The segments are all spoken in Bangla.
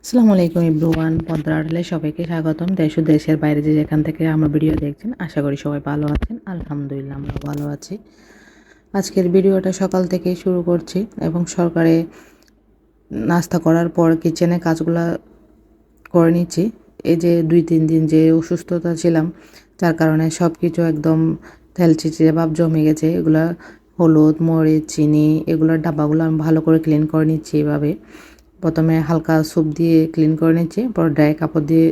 আসসালামু আলাইকুম এভরিওয়ান, পদ্মার আড়ালে সবাইকে স্বাগতম। দেশ ও দেশের বাইরে যে যেখান থেকে আমার ভিডিও দেখছেন, আশা করি সবাই ভালো আছেন। আলহামদুলিল্লাহ আমরা ভালো আছি। আজকের ভিডিওটা সকাল থেকেই শুরু করছি এবং সরকারে নাস্তা করার পর কিচেনে কাজগুলা করে নিচ্ছি। এই যে 2-3 দিন যে অসুস্থতা ছিলাম, যার কারণে সব কিছু একদম তেলচিটে ভাব জমে গেছে। এগুলা হলুদ, মরিচ, চিনি এগুলোর ডাব্বাগুলো আমি ভালো করে ক্লিন করে নিচ্ছি। এভাবে প্রথমে হালকা স্যুপ দিয়ে ক্লিন করে নিচ্ছি, পর ড্রাই কাপড় দিয়ে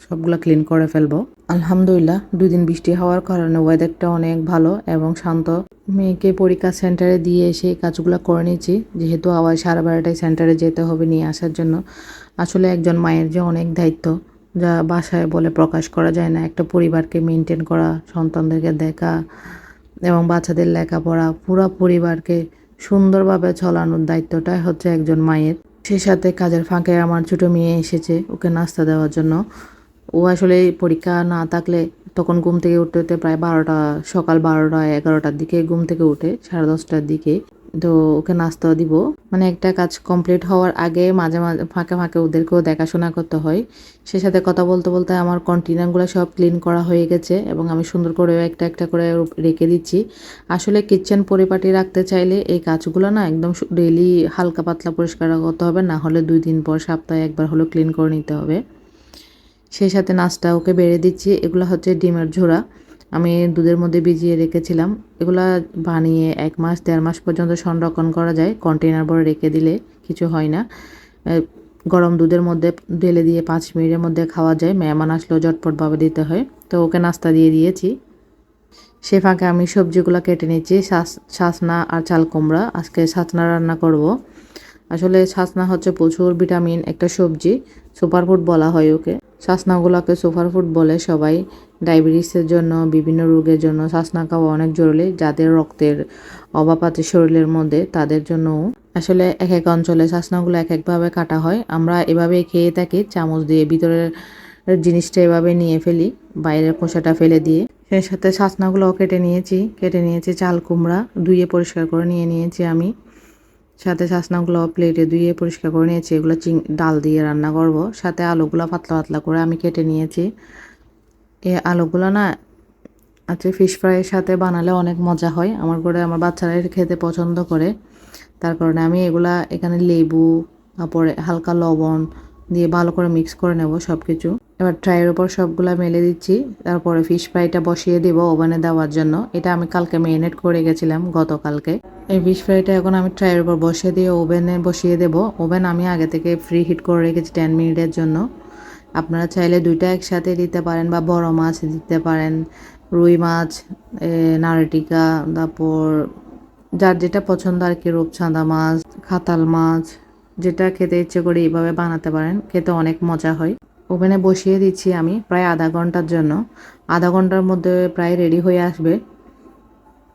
সবগুলো ক্লিন করে ফেলবো। আলহামদুলিল্লাহ 2 দিন বৃষ্টি হওয়ার কারণে ওয়েদারটা অনেক ভালো এবং শান্ত। মেয়েকে পরীক্ষা সেন্টারে দিয়ে এসে কাজগুলো করে নিচ্ছি, যেহেতু আবার 12:30টায় সেন্টারে যেতে হবে নিয়ে আসার জন্য। আসলে একজন মায়ের যে অনেক দায়িত্ব, যা বাসায় বলে প্রকাশ করা যায় না। একটা পরিবারকে মেনটেন করা, সন্তানদেরকে দেখা এবং বাচ্চাদের লেখাপড়া, পুরো পরিবারকে সুন্দরভাবে চালানোর দায়িত্বটাই হচ্ছে একজন মায়ের। সেই সাথে কাজের ফাঁকে আমার ছোটো মেয়ে এসেছে ওকে নাস্তা দেওয়ার জন্য। ও আসলে পরীক্ষা না থাকলে তখন ঘুম থেকে উঠতে উঠতে প্রায় 12টা, সকাল 12টা 11টার দিকে ঘুম থেকে উঠে, 10:30টার দিকে। তো ওকে নাস্তা দিব, মানে একটা কাজ কমপ্লিট হওয়ার আগে মাঝে মাঝে ফাঁকে ফাঁকে ওদেরকেও দেখাশোনা করতে হয়। সে সাথে কথা বলতে বলতে আমার কন্টেনারগুলো সব ক্লিন করা হয়ে গেছে এবং আমি সুন্দর করে একটা একটা করে রেখে দিচ্ছি। আসলে কিচেন পরিপাটি রাখতে চাইলে এই কাজগুলো না একদম ডেইলি হালকা পাতলা পরিষ্কার করতে হবে, না হলে 2 দিন পর সপ্তাহে একবার হলো ক্লিন করে নিতে হবে। সেই সাথে নাস্তা ওকে বেড়ে দিচ্ছি। এগুলো হচ্ছে ডিমের ঝোড়া, আমি দুধের মধ্যে ভিজিয়ে রেখেছিলাম। এগুলা বানিয়ে 1 মাস 1.5 মাস পর্যন্ত সংরক্ষণ করা যায়, কন্টেনার ভরে রেখে দিলে কিছু হয় না। গরম দুধের মধ্যে ঢেলে দিয়ে 5 মিনিটের মধ্যে খাওয়া যায়। মেহমান আসলেও ঝটপটভাবে দিতে হয়। তো ওকে নাস্তা দিয়ে দিয়েছি। সে ফাঁকে আমি সবজিগুলো কেটে নিচ্ছি। ছাচনা আর চাল কুমড়া, আজকে ছাচনা রান্না করব। আসলে ছাচনা হচ্ছে প্রচুর ভিটামিন একটা সবজি, সুপারফুড বলা হয় ওকে। ছাচনাগুলোকে সুপারফুড বলে সবাই। ডায়াবেটিসের জন্য, বিভিন্ন রোগের জন্য ছাচনা খাওয়া অনেক জরুরি। যাদের রক্তের অভাব আছে শরীরের মধ্যে তাদের জন্যও। আসলে এক এক অঞ্চলে ছাচনাগুলো এক একভাবে কাটা হয়। আমরা এভাবে খেয়ে থাকি, চামচ দিয়ে ভিতরের জিনিসটা এভাবে নিয়ে ফেলি, বাইরের খোসাটা ফেলে দিয়ে। সেই সাথে ছাচনাগুলোও কেটে নিয়েছি চাল কুমড়া ধুয়ে পরিষ্কার করে নিয়েছি আমি। সাথে ছাচনাগুলো প্লেটে ধুয়ে পরিষ্কার করে নিয়েছি। এগুলো ডাল দিয়ে রান্না করব। সাথে আলুগুলো পাতলা পাতলা করে আমি কেটে নিয়েছি। এই আলুগুলো না আচ্ছা ফিশ ফ্রাইয়ের সাথে বানালে অনেক মজা হয়। আমার ঘরে আমার বাচ্চারা এটা খেতে পছন্দ করে, তার কারণে আমি এগুলা এখানে লেবু, তারপরে হালকা লবণ দিয়ে ভালো করে মিক্স করে নেব সব কিছু। এবার ট্রাইয়ের উপর সবগুলা মেলে দিচ্ছি। তারপরে ফিশ ফ্রাইটা বসিয়ে দেব ওভেনে দেওয়ার জন্য। এটা আমি কালকে ম্যারিনেট করে গেছিলাম গতকালকে। এই ফিশ ফ্রাইটা এখন আমি ট্রাইয়ের উপর বসিয়ে দিয়ে ওভেনে বসিয়ে দেব। ওভেন আমি আগে থেকে ফ্রি হিট করে রেখেছি 10 মিনিটের জন্য। আপনারা চাইলে দুইটা একসাথে দিতে পারেন বা বড় মাছ দিতে পারেন, রুই মাছ, নারটিকা, তারপর যার যেটা পছন্দ আর কি, রূপচাঁদা মাছ, কাতাল মাছ, যেটা খেতে ইচ্ছে করে এইভাবে বানাতে পারেন, খেতে অনেক মজা হয়। ওভেনে বসিয়ে দিচ্ছি আমি প্রায় আধা ঘন্টার জন্য। আধা ঘন্টার মধ্যে প্রায় রেডি হয়ে আসবে।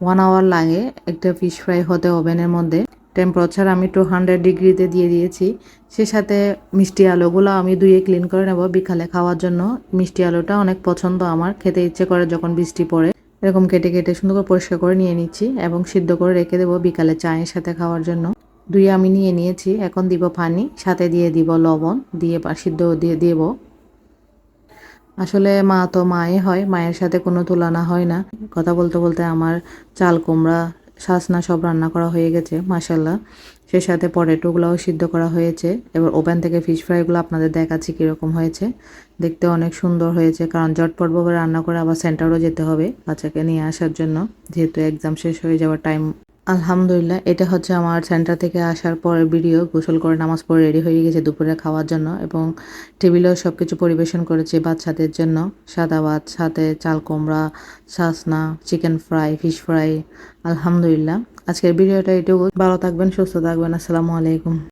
1 আওয়ার লাগে একটা ফিশ ফ্রাই হতে ওভেনের মধ্যে। টেম্পারেচার আমি 200 ডিগ্রিতে দিয়ে দিয়েছি। সে সাথে মিষ্টি আলুগুলো আমি ধুয়ে ক্লিন করে নেব বিকালে খাওয়ার জন্য। মিষ্টি আলুটা অনেক পছন্দ আমার, খেতে ইচ্ছে করে যখন বৃষ্টি পড়ে। এরকম কেটে কেটে সুন্দর করে পরিষ্কার করে নিয়ে নিচ্ছি এবং সিদ্ধ করে রেখে দেবো বিকালে চায়ের সাথে খাওয়ার জন্য। ধুয়ে আমি নিয়ে নিয়েছি, এখন দিব পানি, সাথে দিয়ে দিব লবণ, দিয়ে সিদ্ধ দিয়ে দেব। আসলে মা তো মাই হয়, মায়ের সাথে কোনো তুলনা হয় না। কথা বলতে বলতে আমার চাল কুমড়া, শাসনা সব রান্না করা হয়ে গেছে মাশাল্লাহ। সেই সাথে পটেটোগুলোও সিদ্ধ করা হয়েছে। এবার ওভেন থেকে ফিশ ফ্রাইগুলো আপনাদের দেখাচ্ছি কীরকম হয়েছে। দেখতে অনেক সুন্দর হয়েছে, কারণ ঝটপটভাবে রান্না করে আবার সেন্টারও যেতে হবে বাচ্চাকে নিয়ে আসার জন্য, যেহেতু এক্সাম শেষ হয়ে যাওয়ার টাইম। আলহামদুলিল্লাহ এটা হচ্ছে আমার সেন্টার থেকে আসার পরের ভিডিও। গোসল করে নামাজ পড়ে রেডি হয়ে গেছে দুপুরে খাওয়ার জন্য এবং টেবিলেও সব কিছু পরিবেশন করেছি বাচ্চাদের জন্য। সাদা ভাত, সাথে চাল কুমড়া, ছাসনা, চিকেন ফ্রাই, ফিশ ফ্রাই। আলহামদুলিল্লাহ আজকের ভিডিওটা এটুকু। ভালো থাকবেন, সুস্থ থাকবেন। আসসালামু আলাইকুম।